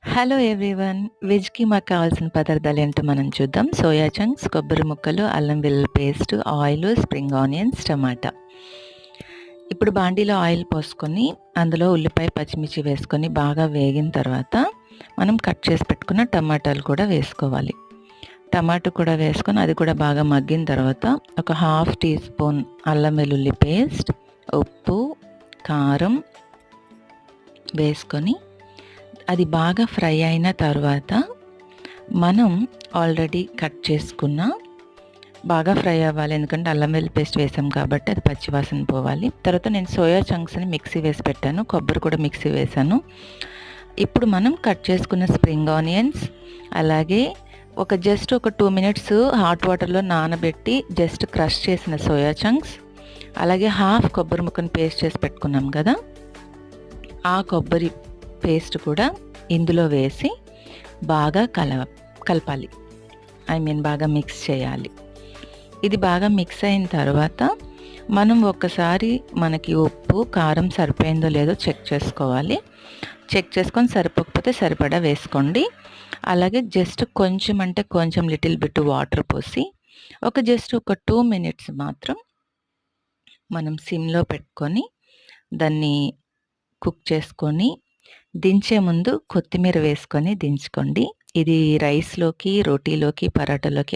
Hello everyone. వెజ్‌కి మాకు కావాల్సిన పదార్థాలేంటో మనం చూద్దాం. సోయా చంక్స్, కొబ్బరి ముక్కలు, అల్లం వెల్లుల్లి పేస్ట్, ఆయిలు, స్ప్రింగ్ ఆనియన్స్, టమాటా. ఇప్పుడు బాండీలో ఆయిల్ పోసుకొని, అందులో ఉల్లిపాయ, పచ్చిమిర్చి వేసుకొని బాగా వేగిన తర్వాత, మనం కట్ చేసి పెట్టుకున్న టమాటాలు కూడా వేసుకోవాలి. టమాటా కూడా వేసుకొని అది కూడా బాగా మగ్గిన తర్వాత, ఒక హాఫ్ టీ స్పూన్ అల్లం వెల్లుల్లి పేస్ట్, ఉప్పు, కారం వేసుకొని అది బాగా ఫ్రై అయిన తర్వాత మనం ఆల్రెడీ కట్ చేసుకున్న బాగా ఫ్రై అవ్వాలి, ఎందుకంటే అల్లం వెల్లుల్లి పేస్ట్ వేసాం కాబట్టి అది పచ్చివాసన పోవాలి. తర్వాత నేను సోయా చంక్స్ని మిక్సీ వేసి పెట్టాను, కొబ్బరి కూడా మిక్సీ వేసాను. ఇప్పుడు మనం కట్ చేసుకున్న స్ప్రింగ్ ఆనియన్స్, అలాగే జస్ట్ ఒక 2 మినిట్స్ హాట్ వాటర్లో నానబెట్టి జస్ట్ క్రష్ చేసిన సోయా చంక్స్, అలాగే హాఫ్ కొబ్బరి ముక్కను పేస్ట్ చేసి పెట్టుకున్నాం కదా, ఆ కొబ్బరి పేస్ట్ కూడా ఇందులో వేసి బాగా కలపాలి. బాగా మిక్స్ చేయాలి. ఇది బాగా మిక్స్ అయిన తర్వాత మనం ఒక్కసారి మనకి ఉప్పు, కారం సరిపోయిందో లేదో చెక్ చేసుకోవాలి. చెక్ చేసుకొని సరిపోకపోతే సరిపడా వేసుకోండి. అలాగే జస్ట్ కొంచెం అంటే కొంచెం లిటిల్ బిట్ వాటర్ పోసి జస్ట్ ఒక 2 మినిట్స్ మాత్రం మనం సిమ్లో పెట్టుకొని దాన్ని కుక్ చేసుకొని దించే ముందు కొత్తిమీర వేసుకొని దించుకోండి. ఇది రైస్‌లోకి, రోటీలోకి, పరాటాలోకి